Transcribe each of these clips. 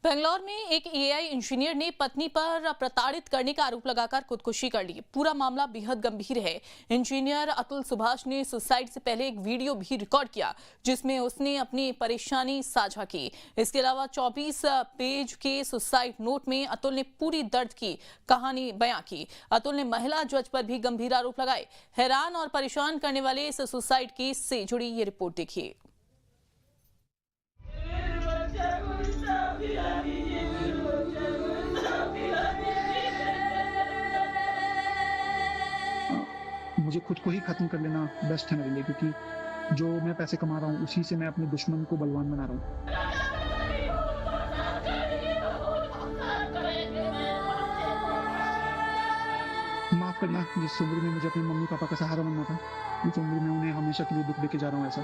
बेंगलौर में एक AI engineer ने पत्नी पर प्रताड़ित करने का आरोप लगाकर खुदकुशी कर ली। पूरा मामला बेहद गंभीर है। इंजीनियर अतुल सुभाष ने सुसाइड से पहले एक वीडियो भी रिकॉर्ड किया जिसमें उसने अपनी परेशानी साझा की। इसके अलावा 24 पेज के सुसाइड नोट में अतुल ने पूरी दर्द की कहानी बयां की। अतुल ने महिला जज पर भी गंभीर आरोप लगाए। हैरान और परेशान करने वाले इस सुसाइड केस से जुड़ी ये रिपोर्ट देखिए। मुझे खुद को ही खत्म कर लेना बेस्ट है मेरे लिए, क्योंकि जो मैं पैसे कमा रहा हूँ उसी से मैं अपने दुश्मन को बलवान बना रहा हूँ। माफ करना, जिस उम्र में मुझे अपने मम्मी पापा का सहारा बनना था, उस उम्र में उन्हें हमेशा के लिए दुख देके जा रहा हूँ ऐसा।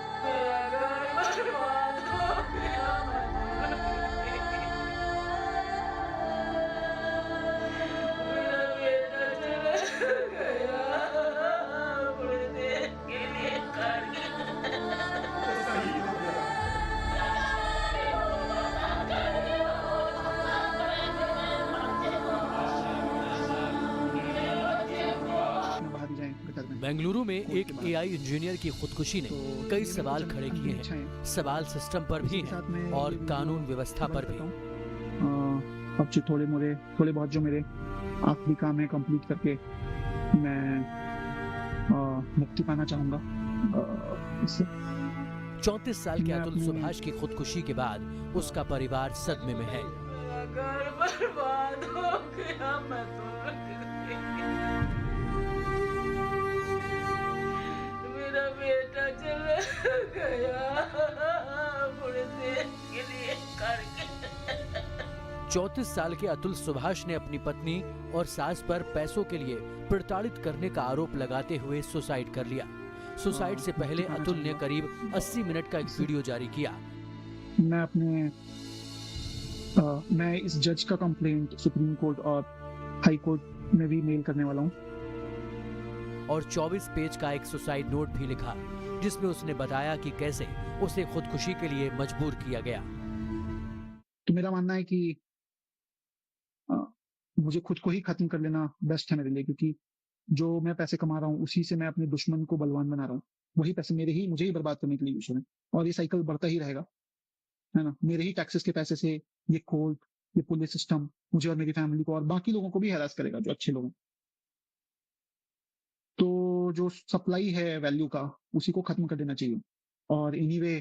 बाहर ही जाएं गटर में। बेंगलुरु में एक एआई इंजीनियर की खुदकुशी ने कई सवाल खड़े किए हैं। सवाल सिस्टम पर भी हैं और कानून व्यवस्था पर भी। अब जो थोड़े बहुत जो मेरे आखिरी काम है कंप्लीट करके मैं मुक्ति पाना चाहूंगा इससे। 34 साल के अतुल सुभाष की खुदकुशी के बाद उसका परिवार सदमे में है। घर बर्बाद हो गया, मैं तो मेरा बेटा चला गया पूरे देश के लिए करके। 34 साल के अतुल सुभाष ने अपनी पत्नी और सास पर पैसों के लिए प्रताड़ित करने का आरोप लगाते हुए सुसाइड कर लिया। सुसाइड से पहले अतुल ने करीब 80 मिनट का एक वीडियो जारी किया। मैं इस जज का कंप्लेंट सुप्रीम कोर्ट और हाई कोर्ट में भी मेल करने वाला हूँ। और 24 पेज का एक सुसाइड नोट भी लिखा जिसमें उसने बताया कि कैसे उसे खुदकुशी के लिए मजबूर किया गया। तो मेरा मानना है कि मुझे खुद को ही खत्म कर लेना बेस्ट है मेरे लिए, क्योंकि जो मैं पैसे कमा रहा हूँ उसी से मैं अपने दुश्मन को बलवान बना रहा हूँ। वही पैसे मुझे ही बर्बाद करने के लिए यूज हो रहे हैं और ये साइकिल बढ़ता ही रहेगा, है ना। मेरे ही टैक्सेस के पैसे से ये कोर्ट, ये पुलिस सिस्टम मुझे और मेरी फैमिली को और बाकी लोगों को भी हैरास करेगा जो अच्छे लोग हैं। तो जो सप्लाई है वैल्यू का उसी को खत्म कर देना चाहिए। और anyway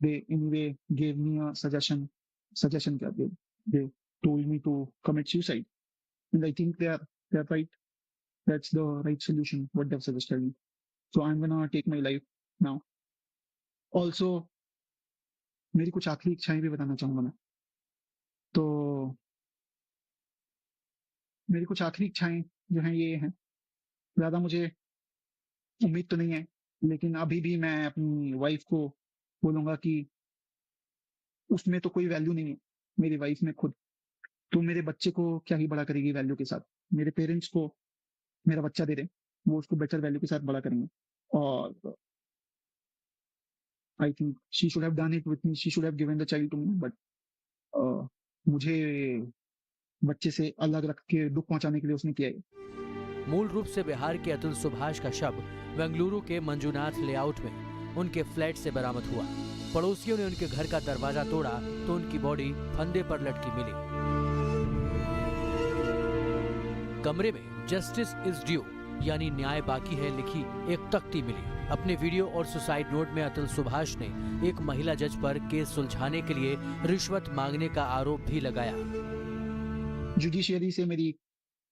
gave me a suggestion क्या दे told me to commit suicide, and I think they're right. That's the right solution what they've suggested me. So I'm gonna take my life now. Also मेरी कुछ आखिरी इच्छाएं भी बताना चाहूंगा मैं। तो मेरी कुछ आखिरी इच्छाएं जो हैं ये हैं, ज्यादा मुझे उम्मीद तो नहीं है, लेकिन अभी भी मैं अपनी वाइफ को बोलूंगा कि उसमें तो कोई वैल्यू नहीं है, मेरी वाइफ में खुद। तो मेरे बच्चे को क्या ही बड़ा करेगी वैल्यू के साथ। मेरे पेरेंट्स को मेरा बच्चा दे रहे, वो उसको बेटर वैल्यू के साथ बड़ा करेंगे। और I think she should have done it with me, she should have given the child to me, but मुझे बच्चे से अलग रख के दुख पहुंचाने के लिए उसने किया है। मूल रूप से बिहार के अतुल सुभाष का शव बेंगलुरु के मंजूनाथ लेआउट में उनके फ्लैट से बरामद हुआ। पड़ोसियों ने उनके घर का दरवाजा तोड़ा तो उनकी बॉडी फंदे पर लटकी मिली। कमरे में जस्टिस इज ड्यू यानी न्याय बाकी है लिखी एक तख्ती मिली। अपने वीडियो और सुसाइड नोट में अतुल सुभाष ने एक महिला जज पर केस सुलझाने के लिए रिश्वत मांगने का आरोप भी लगाया। जुडिशियरी से मेरी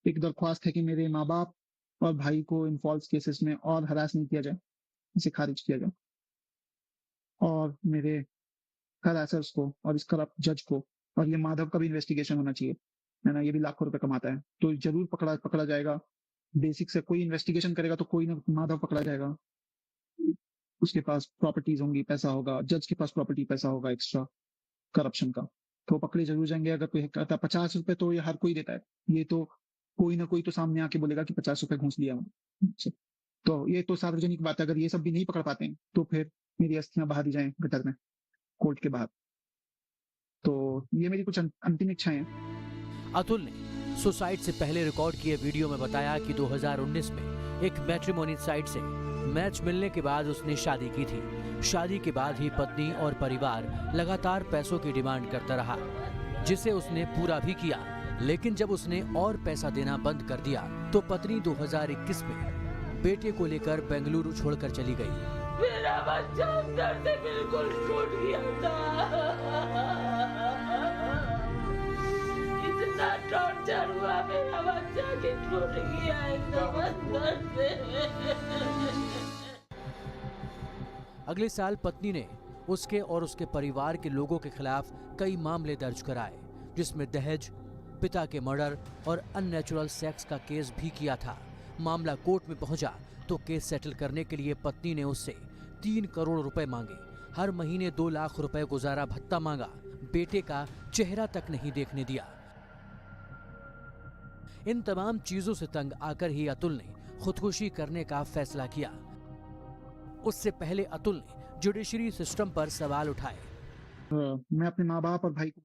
एक दरख्वास्त है कि मेरे माँ बाप और भाई को इन फॉल्स केसेस में और हरास नहीं किया जाए, इसे खारिज किया जाए। और मेरे हरासर्स को और इस करप्ट जज को, और ये माधव का भी इन्वेस्टिगेशन होना चाहिए, है ना। ये भी लाखों रुपए कमाता है तो जरूर पकड़ा जाएगा। बेसिक से कोई इन्वेस्टिगेशन करेगा तो कोई ना माधव पकड़ा जाएगा। उसके पास प्रॉपर्टीज होंगी, पैसा होगा, जज के पास प्रॉपर्टी पैसा होगा एक्स्ट्रा करप्शन का, तो पकड़े जरूर जाएंगे। अगर कोई कहता 50 रुपए तो ये हर कोई देता है, ये तो कोई ना कोई तो सामने आके बोलेगा कि 50 रुपए घूस लिया मैंने। तो ये तो सार्वजनिक बात है। अगर ये सब भी नहीं पकड़ पाते हैं तो फिर मेरी अस्थियां बहा दी जाएं गटर में, कोर्ट के बाहर। तो ये मेरी कुछ अंतिम इच्छाएं हैं। अतुल ने सुसाइड से पहले रिकॉर्ड किए वीडियो में बताया कि 2019 में एक मैट्रिमोनी साइट से मैच मिलने के बाद उसने शादी की थी। शादी के बाद ही पत्नी और परिवार लगातार पैसों की डिमांड करता रहा, जिसे उसने पूरा भी किया। लेकिन जब उसने और पैसा देना बंद कर दिया तो पत्नी 2021 में बेटे को लेकर बेंगलुरु छोड़कर चली गई। मेरा बच्चा अंदर से बिल्कुल टूट गया था। इतना टॉर्चर हुआ, मेरा बच्चा कि टूट गया एकदम अंदर से। अगले साल पत्नी ने उसके और उसके परिवार के लोगों के खिलाफ कई मामले दर्ज कराए, जिसमें दहेज, पिता के मर्डर और अननेचुरल सेक्स का केस भी किया था। मामला कोर्ट में पहुंचा तो केस सेटल करने के लिए पत्नी ने उससे 3 करोड़ रुपए मांगे। हर महीने 2 लाख रुपए गुजारा भत्ता मांगा। बेटे का चेहरा तक नहीं देखने दिया। इन तमाम चीजों से तंग आकर ही अतुल ने खुदकुशी करने का फैसला किया। उससे पहले अतुल ने जुडिशरी सिस्टम पर सवाल उठाए। मैं अपने माँ बाप और भाई को